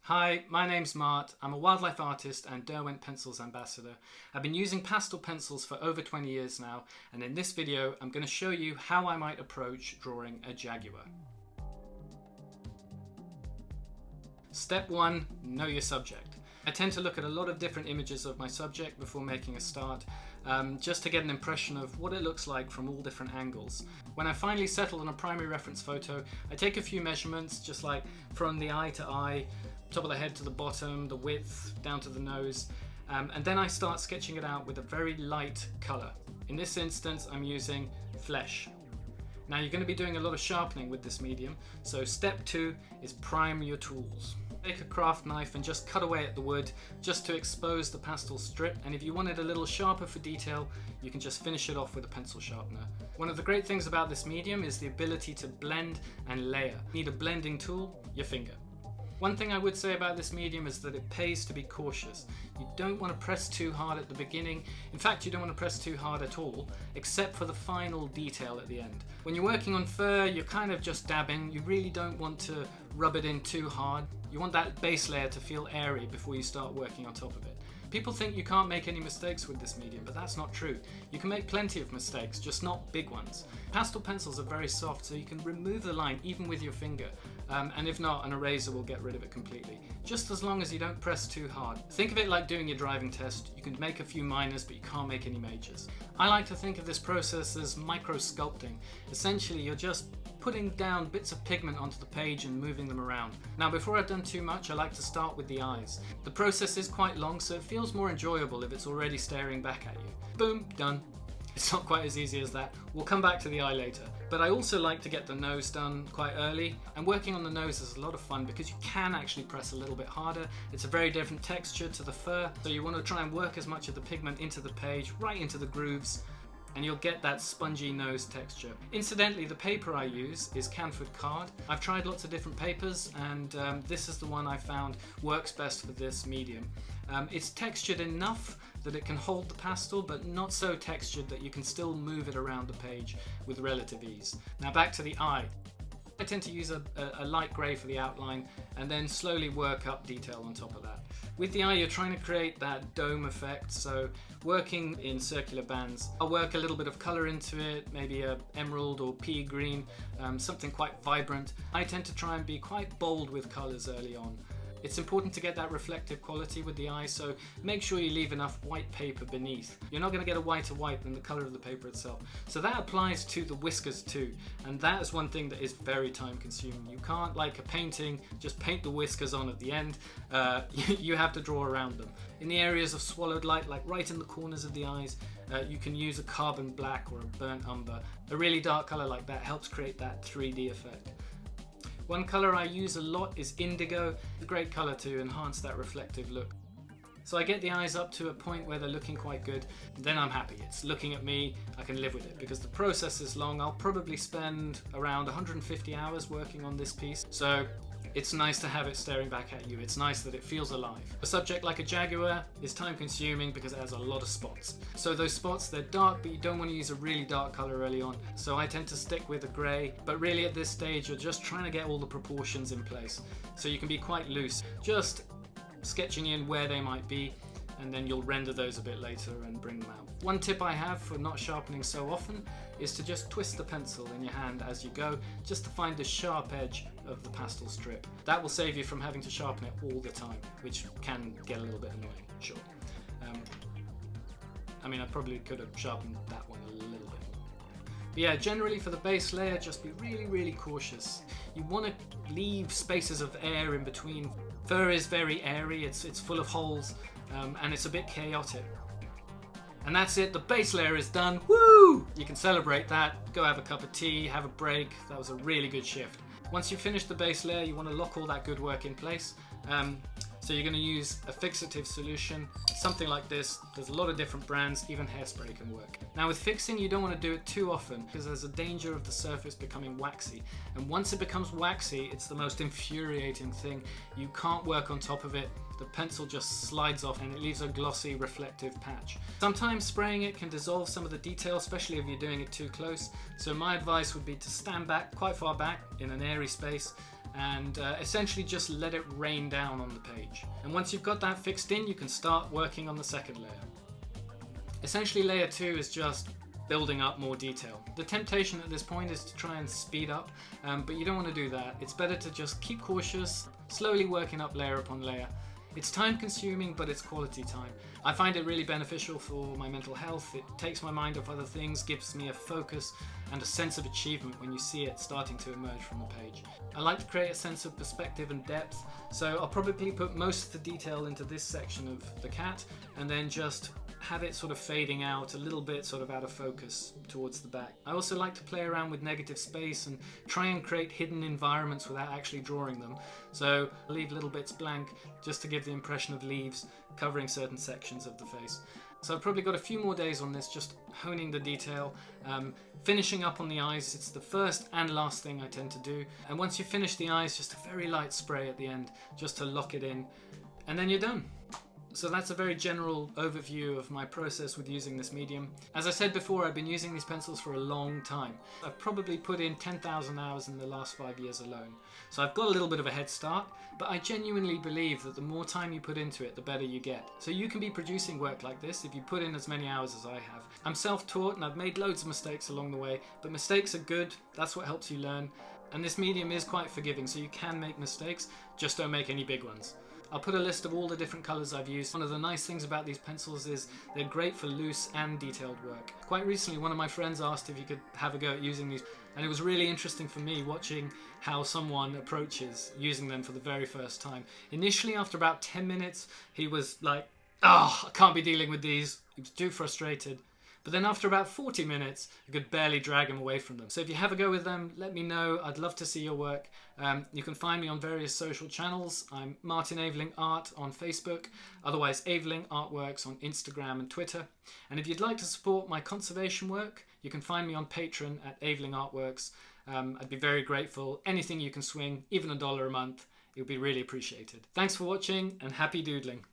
Hi, my name's Mart. I'm a wildlife artist and Derwent Pencils ambassador. I've been using pastel pencils for over 20 years now, and in this video I'm going to show you how I might approach drawing a jaguar. Step 1. Know your subject. I tend to look at a lot of different images of my subject before making a start, just to get an impression of what it looks like from all different angles. When I finally settle on a primary reference photo, I take a few measurements, just like from the eye to eye, top of the head to the bottom, the width, down to the nose, and then I start sketching it out with a very light colour. In this instance, I'm using flesh. Now you're going to be doing a lot of sharpening with this medium, so step 2 is prime your tools. Take a craft knife and just cut away at the wood just to expose the pastel strip, and if you want it a little sharper for detail, you can just finish it off with a pencil sharpener. One of the great things about this medium is the ability to blend and layer. You need a blending tool, your finger. One thing I would say about this medium is that it pays to be cautious. You don't want to press too hard at the beginning. In fact, you don't want to press too hard at all, except for the final detail at the end. When you're working on fur, you're kind of just dabbing. You really don't want to rub it in too hard. You want that base layer to feel airy before you start working on top of it. People think you can't make any mistakes with this medium, but that's not true. You can make plenty of mistakes, just not big ones. Pastel pencils are very soft, so you can remove the line even with your finger. And if not, an eraser will get rid of it completely. Just as long as you don't press too hard. Think of it like doing your driving test. You can make a few minors, but you can't make any majors. I like to think of this process as micro-sculpting. Essentially, you're just putting down bits of pigment onto the page and moving them around. Now, before I've done too much, I like to start with the eyes. The process is quite long, so it feels more enjoyable if it's already staring back at you. Boom, done. It's not quite as easy as that. We'll come back to the eye later. But I also like to get the nose done quite early. And working on the nose is a lot of fun because you can actually press a little bit harder. It's a very different texture to the fur, so you want to try and work as much of the pigment into the page, right into the grooves, and you'll get that spongy nose texture. Incidentally, the paper I use is Canford card. I've tried lots of different papers, and this is the one I found works best for this medium. It's textured enough that it can hold the pastel, but not so textured that you can still move it around the page with relative ease. Now back to the eye. I tend to use a light grey for the outline and then slowly work up detail on top of that. With the eye, you're trying to create that dome effect, so working in circular bands. I'll work a little bit of colour into it, maybe a emerald or pea green, something quite vibrant. I tend to try and be quite bold with colours early on. It's important to get that reflective quality with the eye, so make sure you leave enough white paper beneath. You're not going to get a whiter white than the colour of the paper itself. So that applies to the whiskers too, and that is one thing that is very time consuming. You can't, like a painting, just paint the whiskers on at the end. You have to draw around them. In the areas of swallowed light, like right in the corners of the eyes, you can use a carbon black or a burnt umber. A really dark colour like that helps create that 3D effect. One colour I use a lot is indigo, a great colour to enhance that reflective look. So I get the eyes up to a point where they're looking quite good, then I'm happy. It's looking at me, I can live with it. Because the process is long, I'll probably spend around 150 hours working on this piece. So it's nice to have it staring back at you. It's nice that it feels alive. A subject like a jaguar is time consuming because it has a lot of spots. So those spots, they're dark, but you don't want to use a really dark color early on. So I tend to stick with a gray, but really at this stage, you're just trying to get all the proportions in place. So you can be quite loose, just sketching in where they might be, and then you'll render those a bit later and bring them out. One tip I have for not sharpening so often is to just twist the pencil in your hand as you go, just to find the sharp edge of the pastel strip. That will save you from having to sharpen it all the time, which can get a little bit annoying, sure. I mean, I probably could have sharpened that one a little bit more. But yeah, generally for the base layer, just be really, really cautious. You want to leave spaces of air in between. Fur is very airy, it's full of holes, and it's a bit chaotic. And that's it, the base layer is done. Woo! You can celebrate that, go have a cup of tea, have a break. That was a really good shift. Once you've finished the base layer, you want to lock all that good work in place. So you're going to use a fixative solution, something like this. There's a lot of different brands, even hairspray can work. Now with fixing, you don't want to do it too often because there's a danger of the surface becoming waxy. And once it becomes waxy, it's the most infuriating thing. You can't work on top of it. The pencil just slides off and it leaves a glossy, reflective patch. Sometimes spraying it can dissolve some of the detail, especially if you're doing it too close. So my advice would be to stand back, quite far back, in an airy space, and essentially just let it rain down on the page. And once you've got that fixed in, you can start working on the second layer. Essentially, layer 2 is just building up more detail. The temptation at this point is to try and speed up, but you don't want to do that. It's better to just keep cautious, slowly working up layer upon layer. It's time consuming, but it's quality time. I find it really beneficial for my mental health. It takes my mind off other things, gives me a focus and a sense of achievement when you see it starting to emerge from the page. I like to create a sense of perspective and depth, so I'll probably put most of the detail into this section of the cat and then just have it sort of fading out a little bit, sort of out of focus towards the back. I also like to play around with negative space and try and create hidden environments without actually drawing them. So I leave little bits blank just to give the impression of leaves covering certain sections of the face. So I've probably got a few more days on this, just honing the detail, finishing up on the eyes. It's the first and last thing I tend to do. And once you finish the eyes, just a very light spray at the end, just to lock it in, and then you're done. So that's a very general overview of my process with using this medium. As I said before, I've been using these pencils for a long time. I've probably put in 10,000 hours in the last 5 years alone. So I've got a little bit of a head start, but I genuinely believe that the more time you put into it, the better you get. So you can be producing work like this if you put in as many hours as I have. I'm self-taught and I've made loads of mistakes along the way, but mistakes are good. That's what helps you learn. And this medium is quite forgiving, so you can make mistakes, just don't make any big ones. I'll put a list of all the different colours I've used. One of the nice things about these pencils is they're great for loose and detailed work. Quite recently, one of my friends asked if he could have a go at using these, and it was really interesting for me watching how someone approaches using them for the very first time. Initially, after about 10 minutes, he was like, "Oh, I can't be dealing with these." He was too frustrated. But then after about 40 minutes, I could barely drag him away from them. So if you have a go with them, let me know. I'd love to see your work. You can find me on various social channels. I'm Martin Aveling Art on Facebook, otherwise Aveling Artworks on Instagram and Twitter. And if you'd like to support my conservation work, you can find me on Patreon at Aveling Artworks. I'd be very grateful. Anything you can swing, even $1 a month, it would be really appreciated. Thanks for watching and happy doodling.